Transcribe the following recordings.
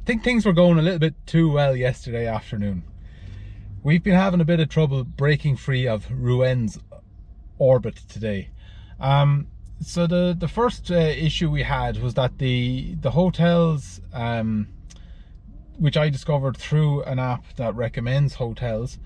think things were going a little bit too well yesterday afternoon. We've been having a bit of trouble breaking free of Rouen's orbit today. So the first issue we had was that the hotels, which I discovered through an app that recommends hotels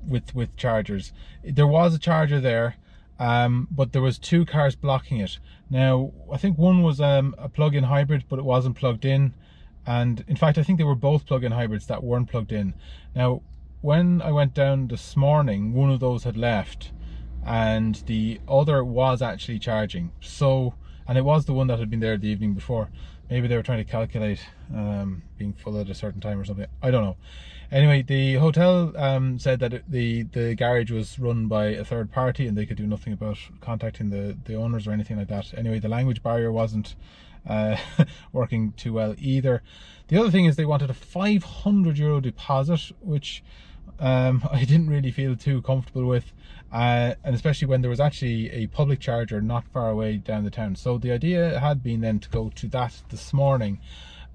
with chargers, there was a charger there, but there was two cars blocking it. Now I think one was a plug-in hybrid, but it wasn't plugged in, and in fact I think they were both plug-in hybrids that weren't plugged in. Now when I went down this morning, one of those had left and the other was actually charging. So, and it was the one that had been there the evening before. Maybe they were trying to calculate being full at a certain time or something, I don't know. Anyway, the hotel said that the garage was run by a third party and they could do nothing about contacting the owners or anything like that. Anyway, the language barrier wasn't working too well either. The other thing is they wanted a €500 deposit, which I didn't really feel too comfortable with, and especially when there was actually a public charger not far away down the town. So the idea had been then to go to that this morning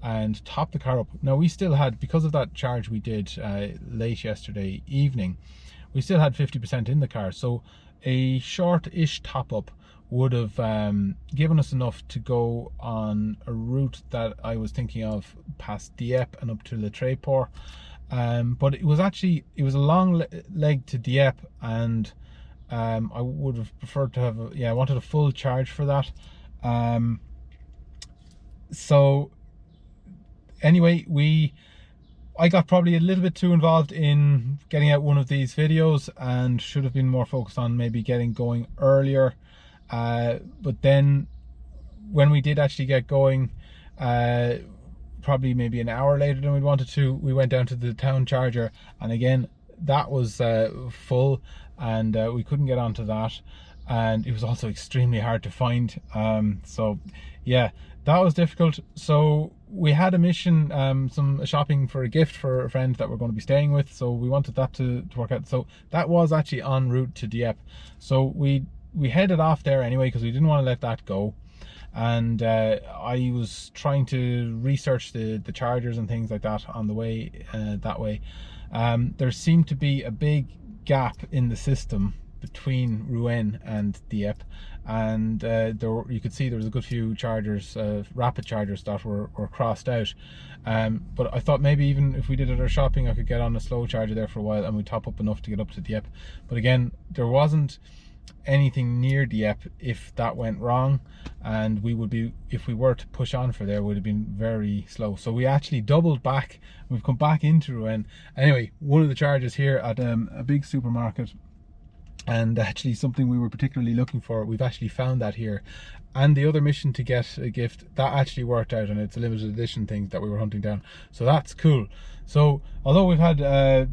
and top the car up. Now we still had, because of that charge we did late yesterday evening, we still had 50% in the car, so a short-ish top up would have given us enough to go on a route that I was thinking of past Dieppe and up to Le Tréport. But it was a long leg to Dieppe, and I would have preferred to have, I wanted a full charge for that. So anyway, I got probably a little bit too involved in getting out one of these videos and should have been more focused on maybe getting going earlier. But then when we did actually get going, probably maybe an hour later than we wanted to, we went down to the town charger, and again that was full, and we couldn't get onto that, and it was also extremely hard to find. So yeah, that was difficult. So we had a mission, some shopping for a gift for a friend that we're going to be staying with, so we wanted that to work out. So that was actually en route to Dieppe, so we headed off there anyway because we didn't want to let that go. And I was trying to research the chargers and things like that on the way that way. There seemed to be a big gap in the system between Rouen and Dieppe, and you could see there was a good few chargers, rapid chargers, that were crossed out. But I thought maybe even if we did our shopping, I could get on a slow charger there for a while and we'd top up enough to get up to Dieppe. But again, there wasn't anything near Dieppe if that went wrong, and we would be, if we were to push on for there, would have been very slow. So we actually doubled back. We've come back into Rouen. Anyway, one of the chargers here at a big supermarket, and actually something we were particularly looking for, we've actually found that here. And the other mission to get a gift, that actually worked out, and it's a limited edition thing that we were hunting down, so that's cool. So although we've had a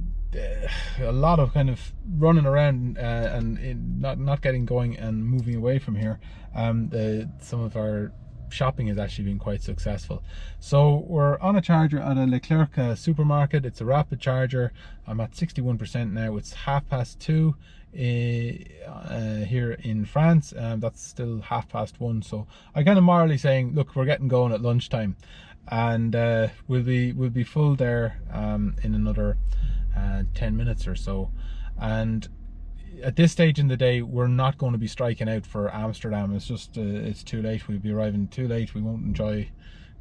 lot of kind of running around and not getting going and moving away from here, some of our shopping has actually been quite successful. So we're on a charger at a Leclerc supermarket. It's a rapid charger. I'm at 61% now. It's 2:30 here in France. That's still 1:30, so I kind of morally saying, look, we're getting going at lunchtime, and we'll be full there in another 10 minutes or so. And at this stage in the day, we're not going to be striking out for Amsterdam. It's just it's too late. We'll be arriving too late. We won't enjoy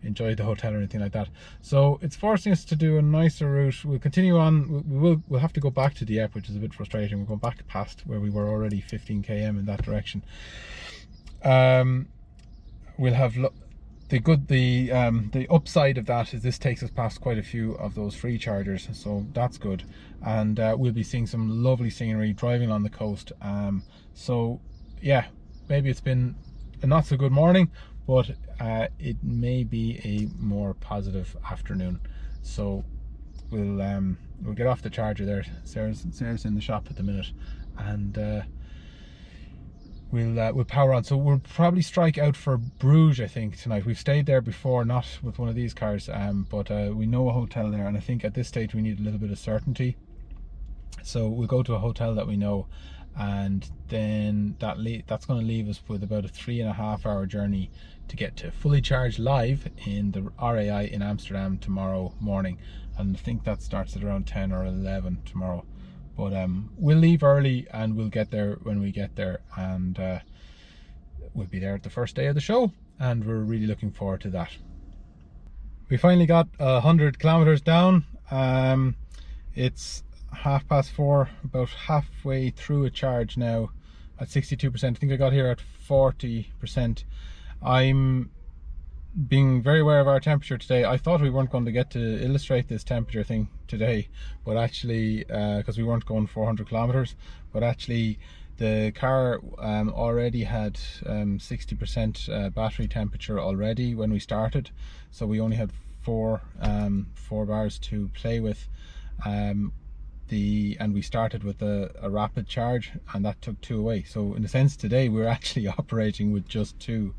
the hotel or anything like that. So it's forcing us to do a nicer route. We'll continue on. We'll have to go back to Dieppe, which is a bit frustrating. We're going back past where we were already, 15 km in that direction. We'll have the upside of that is this takes us past quite a few of those free chargers, so that's good. And we'll be seeing some lovely scenery driving on the coast. So yeah, maybe it's been a not so good morning, but it may be a more positive afternoon. So we'll get off the charger there. Sarah's in the shop at the minute, and we'll power on. So we'll probably strike out for Bruges, I think, tonight. We've stayed there before, not with one of these cars, but we know a hotel there, and I think at this stage we need a little bit of certainty. So we'll go to a hotel that we know, and then that's going to leave us with about a 3.5 hour journey to get to fully charged live in the RAI in Amsterdam tomorrow morning, and I think that starts at around 10 or 11 tomorrow. But we'll leave early and we'll get there when we get there, and we'll be there at the first day of the show, and we're really looking forward to that. We finally got 100 kilometers down. It's 4:30, about halfway through a charge now at 62%. I think I got here at 40%. I'm being very aware of our temperature today. I thought we weren't going to get to illustrate this temperature thing today, but actually, because we weren't going 400 kilometers, but actually the car already had 60% battery temperature already when we started, so we only had four bars to play with. And we started with a rapid charge, and that took 2 away. So in a sense today we're actually operating with just 2.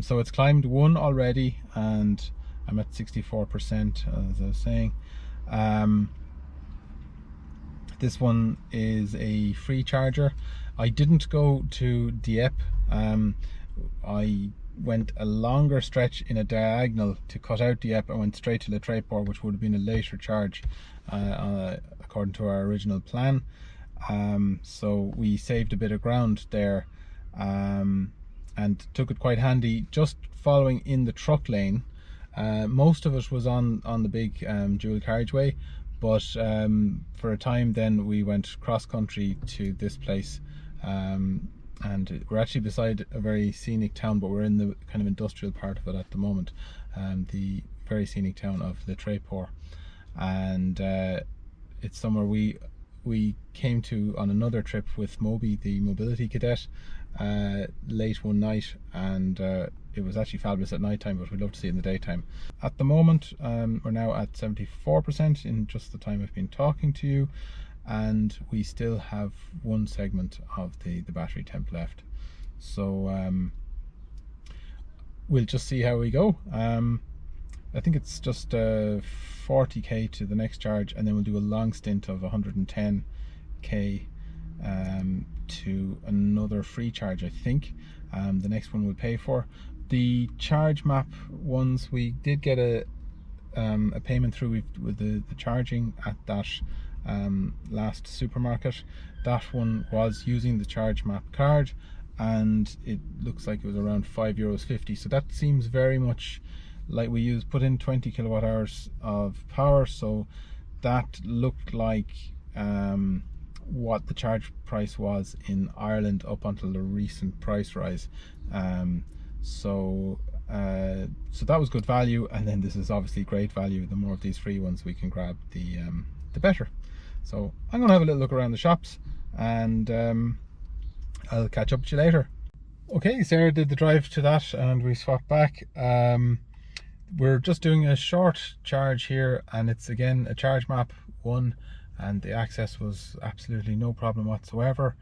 So it's climbed 1 already, and I'm at 64%, as I was saying. This one is a free charger. I didn't go to Dieppe. I went a longer stretch in a diagonal to cut out Dieppe. I went straight to Le Tréport, which would have been a later charge according to our original plan. So we saved a bit of ground there, and took it quite handy just following in the truck lane. Most of it was on the big dual carriageway, but for a time then we went cross country to this place, and we're actually beside a very scenic town, but we're in the kind of industrial part of it at the moment, the very scenic town of Le Tréport. And it's somewhere we came to on another trip with Moby, the mobility cadet, late one night, and it was actually fabulous at night time, but we'd love to see it in the daytime. At the moment we're now at 74% in just the time I've been talking to you, and we still have 1 segment of the battery temp left, so we'll just see how we go. I think it's just 40k to the next charge, and then we'll do a long stint of 110k to another free charge, I think. The next one we'll pay for. The charge map ones, we did get a payment through with the charging at that last supermarket. That one was using the charge map card, and it looks like it was around €5.50. So that seems very much like we put in 20 kilowatt hours of power, so that looked like what the charge price was in Ireland up until the recent price rise. So that was good value, and then this is obviously great value. The more of these free ones we can grab, the better. So I'm gonna have a little look around the shops, and I'll catch up with you later. Okay, Sarah did the drive to that and we swapped back. We're just doing a short charge here, and it's again a charge map 1, and the access was absolutely no problem whatsoever.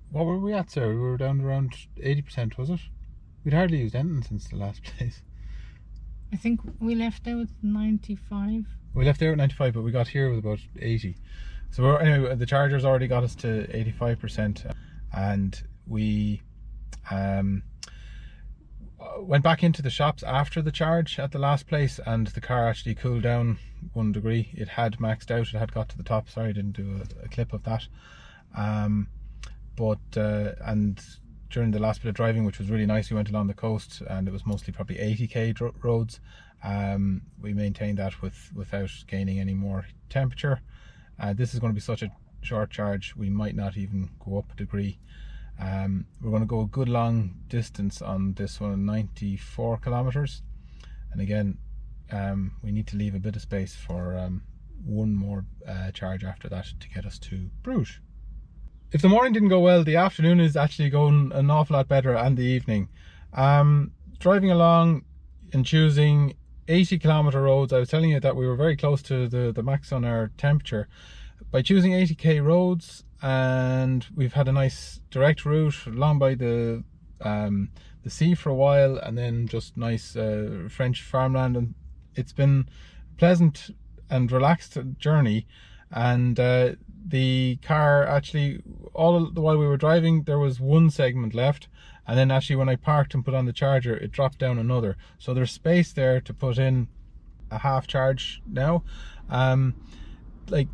What were we at, Sarah? We were down around 80%, was it? We'd hardly used anything since the last place. I think we left there with 95. We left there at 95, but we got here with about 80. So anyway, the charger's already got us to 85%, and we went back into the shops after the charge at the last place, and the car actually cooled down 1 degree. It had maxed out, it had got to the top. Sorry I didn't do a clip of that. And during the last bit of driving, which was really nice, we went along the coast, and it was mostly probably 80k roads. We maintained that without gaining any more temperature. This is going to be such a short charge, we might not even go up a degree. We're going to go a good long distance on this one, 94 kilometers, and again we need to leave a bit of space for 1 more charge after that to get us to Bruges. If the morning didn't go well, the afternoon is actually going an awful lot better, and the evening. Driving along and choosing 80 kilometer roads, I was telling you that we were very close to the max on our temperature. By choosing 80k roads, and we've had a nice direct route along by the sea for a while, and then just nice French farmland, and it's been a pleasant and relaxed journey. and the car actually, while we were driving, there was one segment left, and then actually when I parked and put on the charger, it dropped down another. So there's space there to put in a half charge now. Like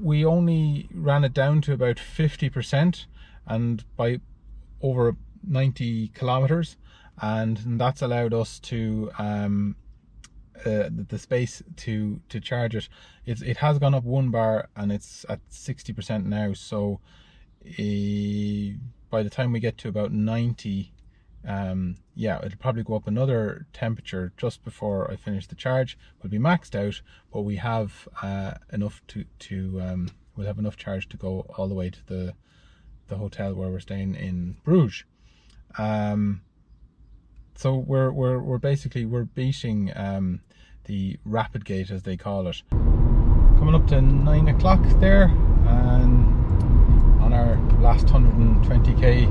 we only ran it down to about 50%, and by over 90 kilometers, and that's allowed us to the space to charge it. It has gone up 1 bar, and it's at 60% now. So by the time we get to about 90, yeah, it'll probably go up another temperature just before I finish the charge. We'll be maxed out, but we have enough we'll have enough charge to go all the way to the hotel where we're staying in Bruges. So we're basically beating the rapid gate, as they call it. Coming up to 9 o'clock there, and on our last 120k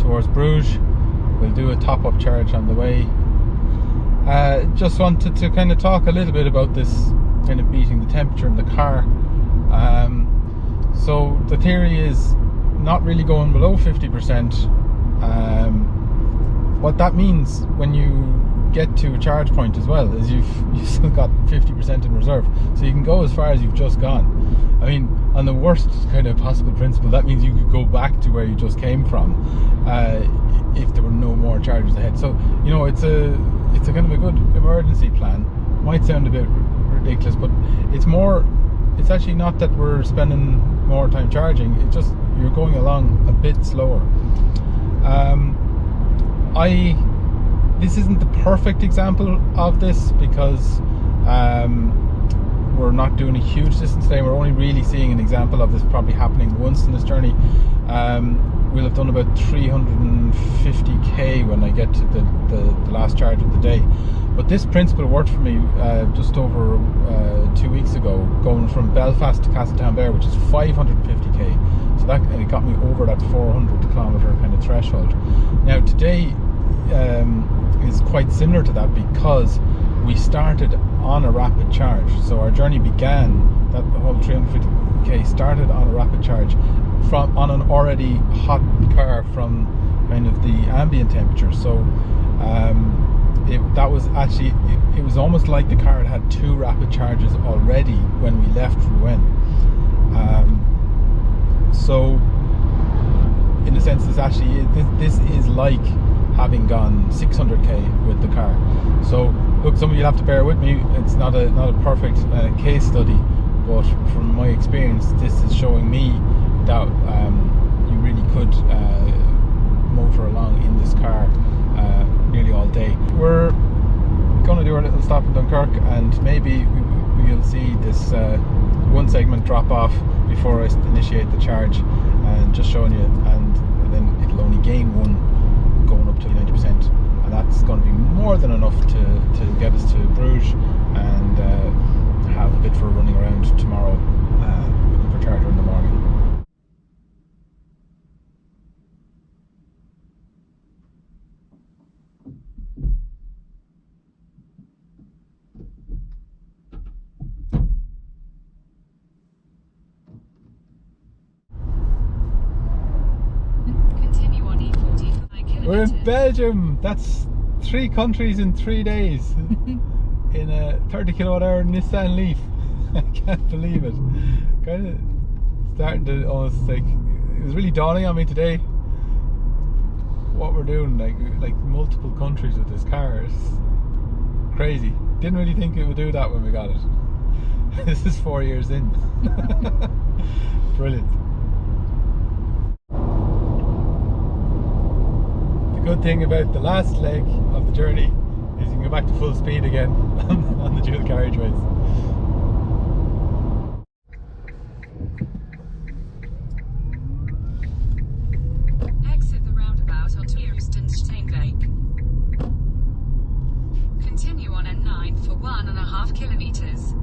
towards Bruges. We'll do a top-up charge on the way. Just wanted to kind of talk a little bit about this kind of beating the temperature in the car. So the theory is not really going below 50%. What that means when you get to a charge point as well is you've still got 50% in reserve, so you can go as far as you've just gone. I mean, on the worst kind of possible principle, that means you could go back to where you just came from if there were no more charges ahead. So, you know, it's a kind of a good emergency plan. Might sound a bit ridiculous, but it's actually not that we're spending more time charging, it's just you're going along a bit slower. This isn't the perfect example of this, because we're not doing a huge distance today. We're only really seeing an example of this probably happening once in this journey. We'll have done about 350k when I get to the last charge of the day. But this principle worked for me just over 2 weeks ago, going from Belfast to Castletownbere, which is 550k. So it got me over that 400 kilometer kind of threshold. Now today is quite similar to that, because we started on a rapid charge. So our journey began, that whole 350k started on a rapid charge on an already hot car from kind of the ambient temperature. So that was actually, it was almost like the car had 2 rapid charges already when we left Rouen. So in a sense, this is like having gone 600k with the car. So look, some of you have to bear with me. It's not a perfect case study, but from my experience, this is showing me that you really could motor along in this car nearly all day. We're going to do our little stop in Dunkirk, and maybe we'll see this one segment drop off before I initiate the charge, and just showing you, and then it'll only gain 1 going up to 90%, and that's going to be more than enough to get us to Bruges and have a bit for running around tomorrow, looking for charger in the morning. We're in Belgium. That's 3 countries in 3 days in a 30 kilowatt-hour Nissan Leaf. I can't believe it. Kind of starting to almost like, it was really dawning on me today what we're doing, like multiple countries with this car. It's crazy. Didn't really think it would do that when we got it. This is 4 years in. Brilliant. The good thing about the last leg of the journey is you can go back to full speed again on the dual carriageways. Exit the roundabout onto Steenwijk. Continue on N9 for 1.5 kilometers.